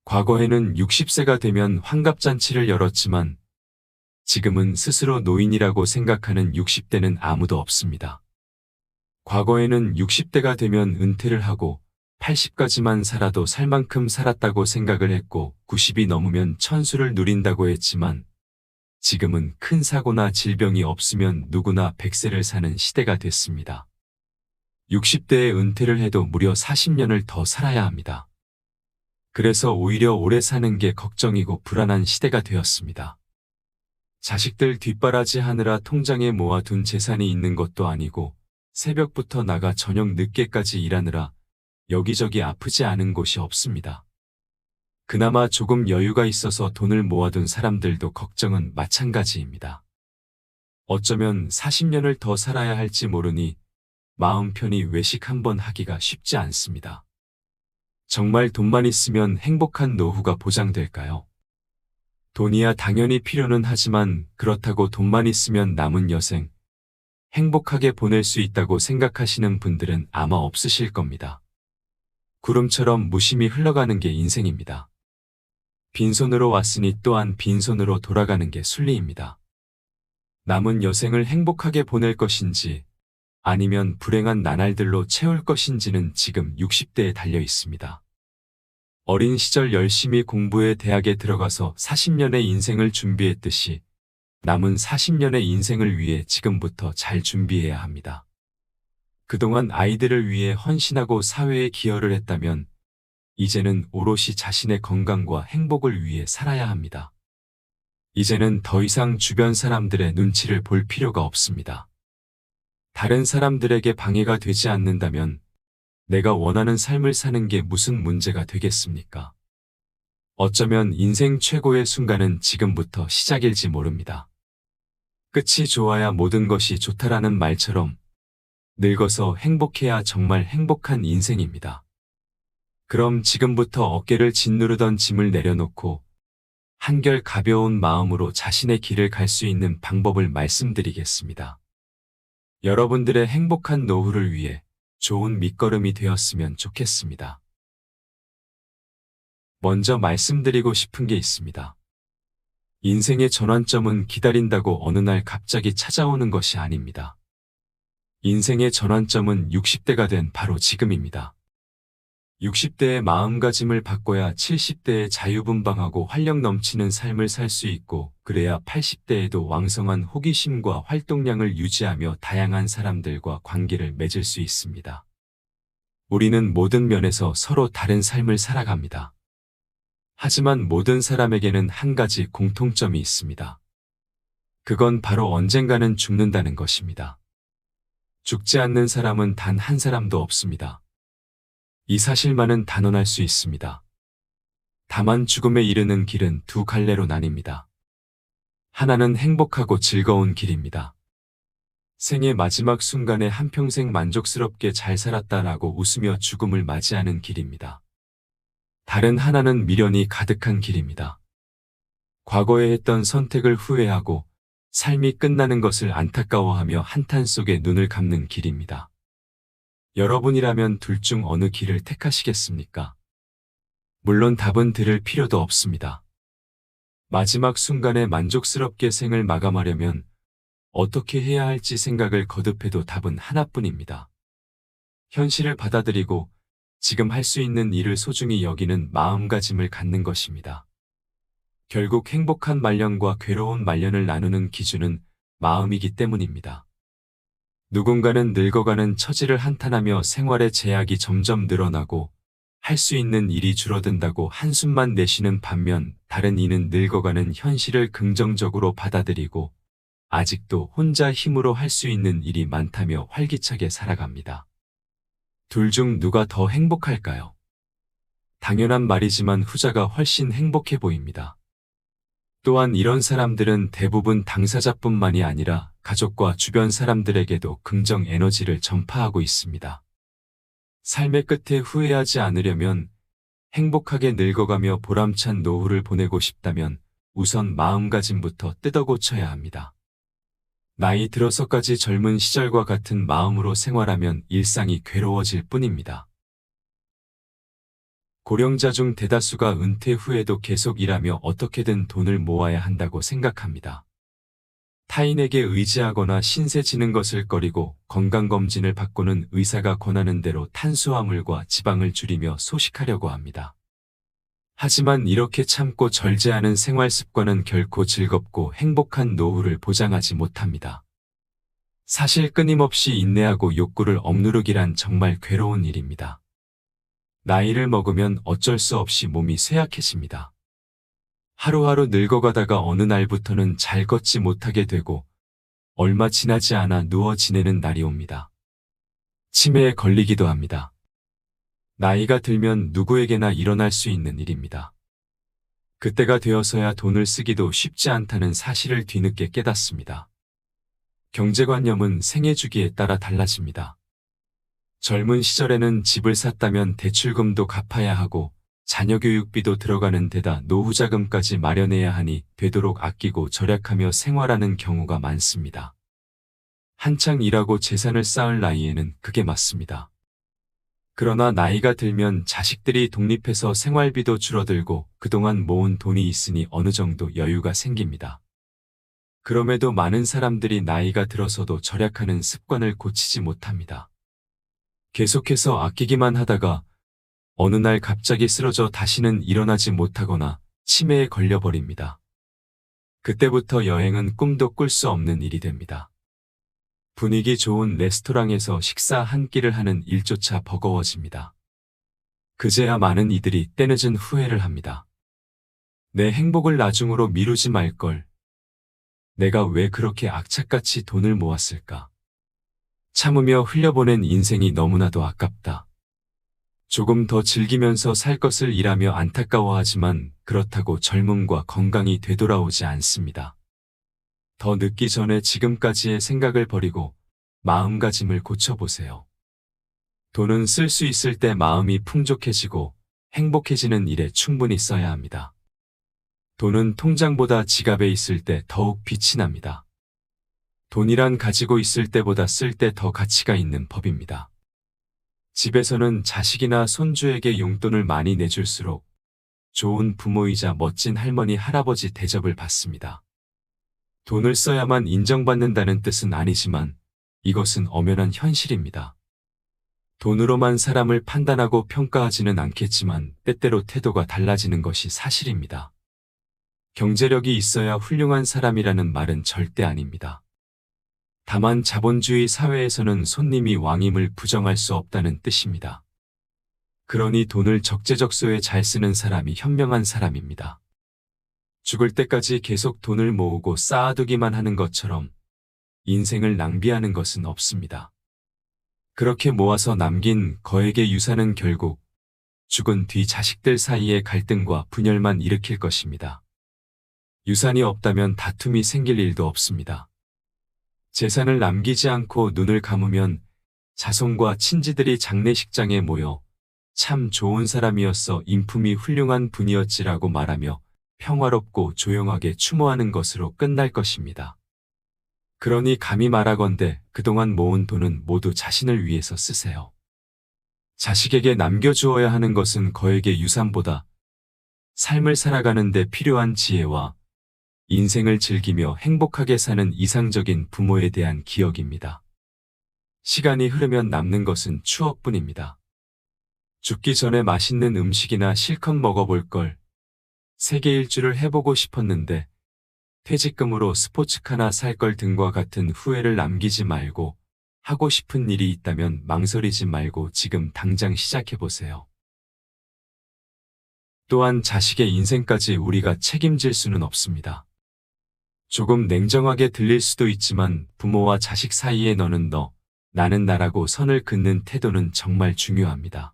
과거에는 60세가 되면 환갑잔치를 열었지만 지금은 스스로 노인이라고 생각하는 60대는 아무도 없습니다. 과거에는 60대가 되면 은퇴를 하고 80까지만 살아도 살 만큼 살았다고 생각을 했고 90이 넘으면 천수를 누린다고 했지만 지금은 큰 사고나 질병이 없으면 누구나 100세를 사는 시대가 됐습니다. 60대에 은퇴를 해도 무려 40년을 더 살아야 합니다. 그래서 오히려 오래 사는 게 걱정이고 불안한 시대가 되었습니다. 자식들 뒷바라지 하느라 통장에 모아둔 재산이 있는 것도 아니고 새벽부터 나가 저녁 늦게까지 일하느라 여기저기 아프지 않은 곳이 없습니다. 그나마 조금 여유가 있어서 돈을 모아둔 사람들도 걱정은 마찬가지입니다. 어쩌면 40년을 더 살아야 할지 모르니 마음 편히 외식 한번 하기가 쉽지 않습니다. 정말 돈만 있으면 행복한 노후가 보장될까요? 돈이야 당연히 필요는 하지만 그렇다고 돈만 있으면 남은 여생 행복하게 보낼 수 있다고 생각하시는 분들은 아마 없으실 겁니다. 구름처럼 무심히 흘러가는 게 인생입니다. 빈손으로 왔으니 또한 빈손으로 돌아가는 게 순리입니다. 남은 여생을 행복하게 보낼 것인지 아니면 불행한 나날들로 채울 것인지는 지금 60대에 달려 있습니다. 어린 시절 열심히 공부해 대학에 들어가서 40년의 인생을 준비했듯이 남은 40년의 인생을 위해 지금부터 잘 준비해야 합니다. 그동안 아이들을 위해 헌신하고 사회에 기여를 했다면 이제는 오롯이 자신의 건강과 행복을 위해 살아야 합니다. 이제는 더 이상 주변 사람들의 눈치를 볼 필요가 없습니다. 다른 사람들에게 방해가 되지 않는다면 내가 원하는 삶을 사는 게 무슨 문제가 되겠습니까? 어쩌면 인생 최고의 순간은 지금부터 시작일지 모릅니다. 끝이 좋아야 모든 것이 좋다라는 말처럼 늙어서 행복해야 정말 행복한 인생입니다. 그럼 지금부터 어깨를 짓누르던 짐을 내려놓고 한결 가벼운 마음으로 자신의 길을 갈 수 있는 방법을 말씀드리겠습니다. 여러분들의 행복한 노후를 위해 좋은 밑거름이 되었으면 좋겠습니다. 먼저 말씀드리고 싶은 게 있습니다. 인생의 전환점은 기다린다고 어느 날 갑자기 찾아오는 것이 아닙니다. 인생의 전환점은 60대가 된 바로 지금입니다. 60대의 마음가짐을 바꿔야 70대에 자유분방하고 활력 넘치는 삶을 살 수 있고 그래야 80대에도 왕성한 호기심과 활동량을 유지하며 다양한 사람들과 관계를 맺을 수 있습니다. 우리는 모든 면에서 서로 다른 삶을 살아갑니다. 하지만 모든 사람에게는 한 가지 공통점이 있습니다. 그건 바로 언젠가는 죽는다는 것입니다. 죽지 않는 사람은 단 한 사람도 없습니다. 이 사실만은 단언할 수 있습니다. 다만 죽음에 이르는 길은 두 갈래로 나뉩니다. 하나는 행복하고 즐거운 길입니다. 생의 마지막 순간에 한평생 만족스럽게 잘 살았다라고 웃으며 죽음을 맞이하는 길입니다. 다른 하나는 미련이 가득한 길입니다. 과거에 했던 선택을 후회하고 삶이 끝나는 것을 안타까워하며 한탄 속에 눈을 감는 길입니다. 여러분이라면 둘 중 어느 길을 택하시겠습니까? 물론 답은 들을 필요도 없습니다. 마지막 순간에 만족스럽게 생을 마감하려면 어떻게 해야 할지 생각을 거듭해도 답은 하나뿐입니다. 현실을 받아들이고 지금 할 수 있는 일을 소중히 여기는 마음가짐을 갖는 것입니다. 결국 행복한 말년과 괴로운 말년을 나누는 기준은 마음이기 때문입니다. 누군가는 늙어가는 처지를 한탄하며 생활의 제약이 점점 늘어나고 할 수 있는 일이 줄어든다고 한숨만 내쉬는 반면 다른 이는 늙어가는 현실을 긍정적으로 받아들이고 아직도 혼자 힘으로 할 수 있는 일이 많다며 활기차게 살아갑니다. 둘 중 누가 더 행복할까요? 당연한 말이지만 후자가 훨씬 행복해 보입니다. 또한 이런 사람들은 대부분 당사자뿐만이 아니라 가족과 주변 사람들에게도 긍정 에너지를 전파하고 있습니다. 삶의 끝에 후회하지 않으려면 행복하게 늙어가며 보람찬 노후를 보내고 싶다면 우선 마음가짐부터 뜯어 고쳐야 합니다. 나이 들어서까지 젊은 시절과 같은 마음으로 생활하면 일상이 괴로워질 뿐입니다. 고령자 중 대다수가 은퇴 후에도 계속 일하며 어떻게든 돈을 모아야 한다고 생각합니다. 타인에게 의지하거나 신세 지는 것을 꺼리고 건강검진을 받고는 의사가 권하는 대로 탄수화물과 지방을 줄이며 소식하려고 합니다. 하지만 이렇게 참고 절제하는 생활 습관은 결코 즐겁고 행복한 노후를 보장하지 못합니다. 사실 끊임없이 인내하고 욕구를 억누르기란 정말 괴로운 일입니다. 나이를 먹으면 어쩔 수 없이 몸이 쇠약해집니다. 하루하루 늙어가다가 어느 날부터는 잘 걷지 못하게 되고 얼마 지나지 않아 누워 지내는 날이 옵니다. 치매에 걸리기도 합니다. 나이가 들면 누구에게나 일어날 수 있는 일입니다. 그때가 되어서야 돈을 쓰기도 쉽지 않다는 사실을 뒤늦게 깨닫습니다. 경제관념은 생애 주기에 따라 달라집니다. 젊은 시절에는 집을 샀다면 대출금도 갚아야 하고 자녀 교육비도 들어가는 데다 노후 자금까지 마련해야 하니 되도록 아끼고 절약하며 생활하는 경우가 많습니다. 한창 일하고 재산을 쌓을 나이에는 그게 맞습니다. 그러나 나이가 들면 자식들이 독립해서 생활비도 줄어들고 그동안 모은 돈이 있으니 어느 정도 여유가 생깁니다. 그럼에도 많은 사람들이 나이가 들어서도 절약하는 습관을 고치지 못합니다. 계속해서 아끼기만 하다가 어느 날 갑자기 쓰러져 다시는 일어나지 못하거나 치매에 걸려버립니다. 그때부터 여행은 꿈도 꿀 수 없는 일이 됩니다. 분위기 좋은 레스토랑에서 식사 한 끼를 하는 일조차 버거워집니다. 그제야 많은 이들이 때늦은 후회를 합니다. 내 행복을 나중으로 미루지 말걸. 내가 왜 그렇게 악착같이 돈을 모았을까? 참으며 흘려보낸 인생이 너무나도 아깝다. 조금 더 즐기면서 살 것을 일하며 안타까워하지만 그렇다고 젊음과 건강이 되돌아오지 않습니다. 더 늦기 전에 지금까지의 생각을 버리고 마음가짐을 고쳐보세요. 돈은 쓸 수 있을 때 마음이 풍족해지고 행복해지는 일에 충분히 써야 합니다. 돈은 통장보다 지갑에 있을 때 더욱 빛이 납니다. 돈이란 가지고 있을 때보다 쓸 때 더 가치가 있는 법입니다. 집에서는 자식이나 손주에게 용돈을 많이 내줄수록 좋은 부모이자 멋진 할머니, 할아버지 대접을 받습니다. 돈을 써야만 인정받는다는 뜻은 아니지만 이것은 엄연한 현실입니다. 돈으로만 사람을 판단하고 평가하지는 않겠지만 때때로 태도가 달라지는 것이 사실입니다. 경제력이 있어야 훌륭한 사람이라는 말은 절대 아닙니다. 다만 자본주의 사회에서는 손님이 왕임을 부정할 수 없다는 뜻입니다. 그러니 돈을 적재적소에 잘 쓰는 사람이 현명한 사람입니다. 죽을 때까지 계속 돈을 모으고 쌓아두기만 하는 것처럼 인생을 낭비하는 것은 없습니다. 그렇게 모아서 남긴 거액의 유산은 결국 죽은 뒤 자식들 사이의 갈등과 분열만 일으킬 것입니다. 유산이 없다면 다툼이 생길 일도 없습니다. 재산을 남기지 않고 눈을 감으면 자손과 친지들이 장례식장에 모여 참 좋은 사람이었어, 인품이 훌륭한 분이었지라고 말하며 평화롭고 조용하게 추모하는 것으로 끝날 것입니다. 그러니 감히 말하건대 그동안 모은 돈은 모두 자신을 위해서 쓰세요. 자식에게 남겨주어야 하는 것은 거액의 유산보다 삶을 살아가는 데 필요한 지혜와 인생을 즐기며 행복하게 사는 이상적인 부모에 대한 기억입니다. 시간이 흐르면 남는 것은 추억뿐입니다. 죽기 전에 맛있는 음식이나 실컷 먹어볼 걸, 세계 일주를 해보고 싶었는데 퇴직금으로 스포츠카나 살 걸 등과 같은 후회를 남기지 말고 하고 싶은 일이 있다면 망설이지 말고 지금 당장 시작해보세요. 또한 자식의 인생까지 우리가 책임질 수는 없습니다. 조금 냉정하게 들릴 수도 있지만 부모와 자식 사이에 너는 너, 나는 나라고 선을 긋는 태도는 정말 중요합니다.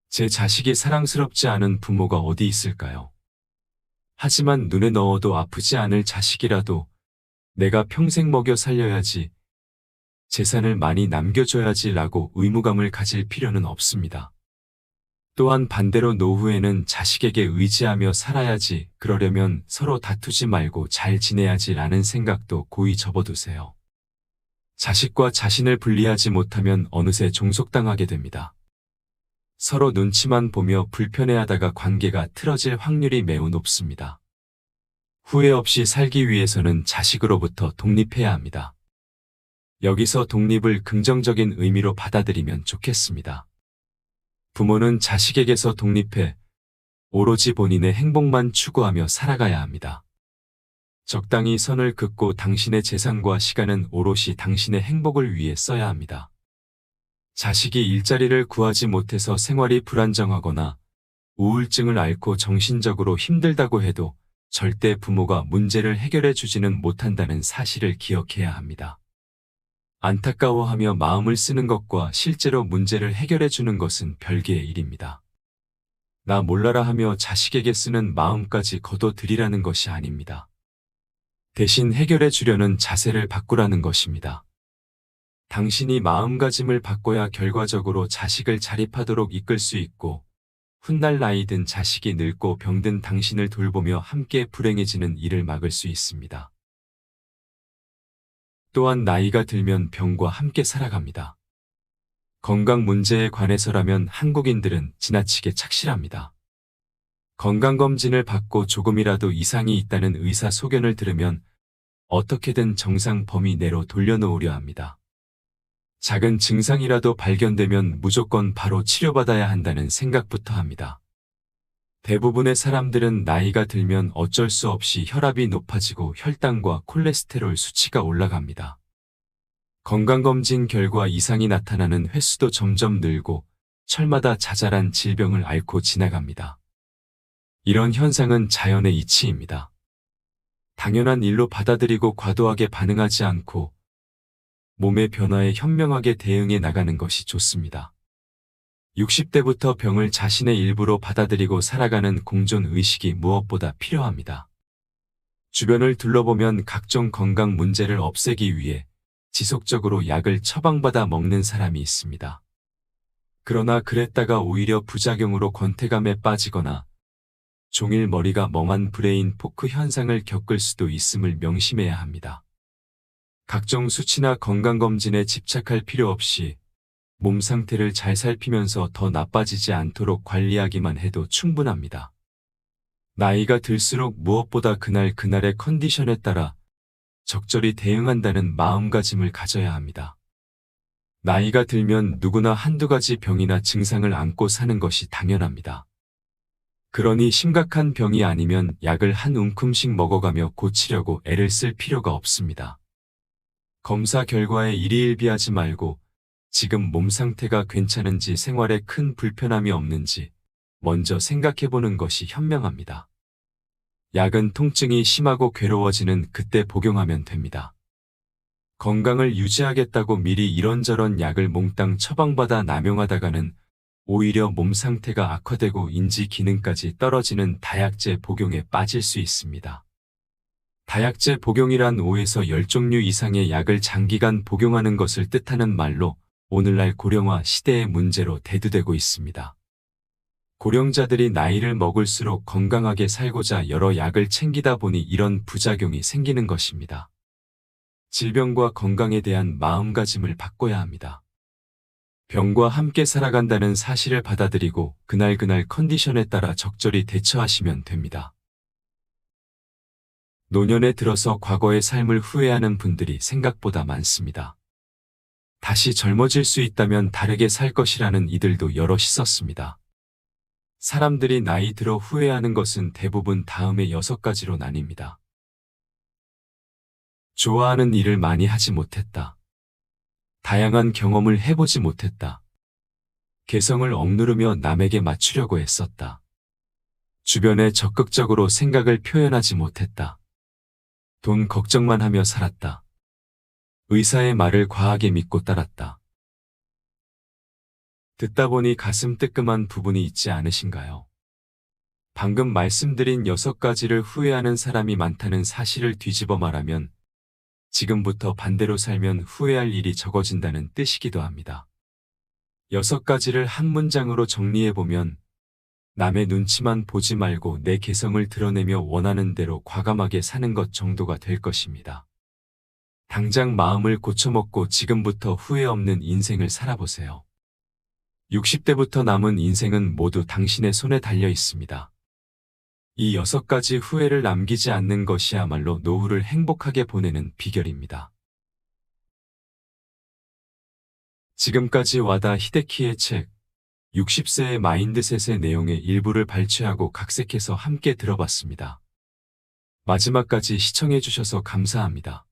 제 자식이 사랑스럽지 않은 부모가 어디 있을까요? 하지만 눈에 넣어도 아프지 않을 자식이라도 내가 평생 먹여 살려야지, 재산을 많이 남겨줘야지 라고 의무감을 가질 필요는 없습니다. 또한 반대로 노후에는 자식에게 의지하며 살아야지, 그러려면 서로 다투지 말고 잘 지내야지 라는 생각도 고이 접어두세요. 자식과 자신을 분리하지 못하면 어느새 종속당하게 됩니다. 서로 눈치만 보며 불편해하다가 관계가 틀어질 확률이 매우 높습니다. 후회 없이 살기 위해서는 자식으로부터 독립해야 합니다. 여기서 독립을 긍정적인 의미로 받아들이면 좋겠습니다. 부모는 자식에게서 독립해 오로지 본인의 행복만 추구하며 살아가야 합니다. 적당히 선을 긋고 당신의 재산과 시간은 오롯이 당신의 행복을 위해 써야 합니다. 자식이 일자리를 구하지 못해서 생활이 불안정하거나 우울증을 앓고 정신적으로 힘들다고 해도 절대 부모가 문제를 해결해 주지는 못한다는 사실을 기억해야 합니다. 안타까워하며 마음을 쓰는 것과 실제로 문제를 해결해 주는 것은 별개의 일입니다. 나 몰라라 하며 자식에게 쓰는 마음까지 거둬들이라는 것이 아닙니다. 대신 해결해 주려는 자세를 바꾸라는 것입니다. 당신이 마음가짐을 바꿔야 결과적으로 자식을 자립하도록 이끌 수 있고 훗날 나이 든 자식이 늙고 병든 당신을 돌보며 함께 불행해지는 일을 막을 수 있습니다. 또한 나이가 들면 병과 함께 살아갑니다. 건강 문제에 관해서라면 한국인들은 지나치게 착실합니다. 건강검진을 받고 조금이라도 이상이 있다는 의사 소견을 들으면 어떻게든 정상 범위 내로 돌려놓으려 합니다. 작은 증상이라도 발견되면 무조건 바로 치료받아야 한다는 생각부터 합니다. 대부분의 사람들은 나이가 들면 어쩔 수 없이 혈압이 높아지고 혈당과 콜레스테롤 수치가 올라갑니다. 건강검진 결과 이상이 나타나는 횟수도 점점 늘고 철마다 자잘한 질병을 앓고 지나갑니다. 이런 현상은 자연의 이치입니다. 당연한 일로 받아들이고 과도하게 반응하지 않고 몸의 변화에 현명하게 대응해 나가는 것이 좋습니다. 60대부터 병을 자신의 일부로 받아들이고 살아가는 공존의식이 무엇보다 필요합니다. 주변을 둘러보면 각종 건강 문제를 없애기 위해 지속적으로 약을 처방받아 먹는 사람이 있습니다. 그러나 그랬다가 오히려 부작용으로 권태감에 빠지거나 종일 머리가 멍한 브레인 포크 현상을 겪을 수도 있음을 명심해야 합니다. 각종 수치나 건강검진에 집착할 필요 없이 몸 상태를 잘 살피면서 더 나빠지지 않도록 관리하기만 해도 충분합니다. 나이가 들수록 무엇보다 그날그날의 컨디션에 따라 적절히 대응한다는 마음가짐을 가져야 합니다. 나이가 들면 누구나 한두 가지 병이나 증상을 안고 사는 것이 당연합니다. 그러니 심각한 병이 아니면 약을 한 움큼씩 먹어가며 고치려고 애를 쓸 필요가 없습니다. 검사 결과에 일희일비하지 말고 지금 몸 상태가 괜찮은지 생활에 큰 불편함이 없는지 먼저 생각해보는 것이 현명합니다. 약은 통증이 심하고 괴로워지는 그때 복용하면 됩니다. 건강을 유지하겠다고 미리 이런저런 약을 몽땅 처방받아 남용하다가는 오히려 몸 상태가 악화되고 인지 기능까지 떨어지는 다약제 복용에 빠질 수 있습니다. 다약제 복용이란 5에서 10종류 이상의 약을 장기간 복용하는 것을 뜻하는 말로 오늘날 고령화 시대의 문제로 대두되고 있습니다. 고령자들이 나이를 먹을수록 건강하게 살고자 여러 약을 챙기다 보니 이런 부작용이 생기는 것입니다. 질병과 건강에 대한 마음가짐을 바꿔야 합니다. 병과 함께 살아간다는 사실을 받아들이고 그날그날 컨디션에 따라 적절히 대처하시면 됩니다. 노년에 들어서 과거의 삶을 후회하는 분들이 생각보다 많습니다. 다시 젊어질 수 있다면 다르게 살 것이라는 이들도 여럿 있었습니다. 사람들이 나이 들어 후회하는 것은 대부분 다음의 6가지로 나뉩니다. 좋아하는 일을 많이 하지 못했다. 다양한 경험을 해보지 못했다. 개성을 억누르며 남에게 맞추려고 했었다. 주변에 적극적으로 생각을 표현하지 못했다. 돈 걱정만 하며 살았다. 의사의 말을 과하게 믿고 따랐다. 듣다 보니 가슴 뜨끔한 부분이 있지 않으신가요? 방금 말씀드린 6가지를 후회하는 사람이 많다는 사실을 뒤집어 말하면 지금부터 반대로 살면 후회할 일이 적어진다는 뜻이기도 합니다. 6가지를 한 문장으로 정리해보면 남의 눈치만 보지 말고 내 개성을 드러내며 원하는 대로 과감하게 사는 것 정도가 될 것입니다. 당장 마음을 고쳐먹고 지금부터 후회 없는 인생을 살아보세요. 60대부터 남은 인생은 모두 당신의 손에 달려 있습니다. 이 6가지 후회를 남기지 않는 것이야말로 노후를 행복하게 보내는 비결입니다. 지금까지 와다 히데키의 책 60세의 마인드셋의 내용의 일부를 발췌하고 각색해서 함께 들어봤습니다. 마지막까지 시청해 주셔서 감사합니다.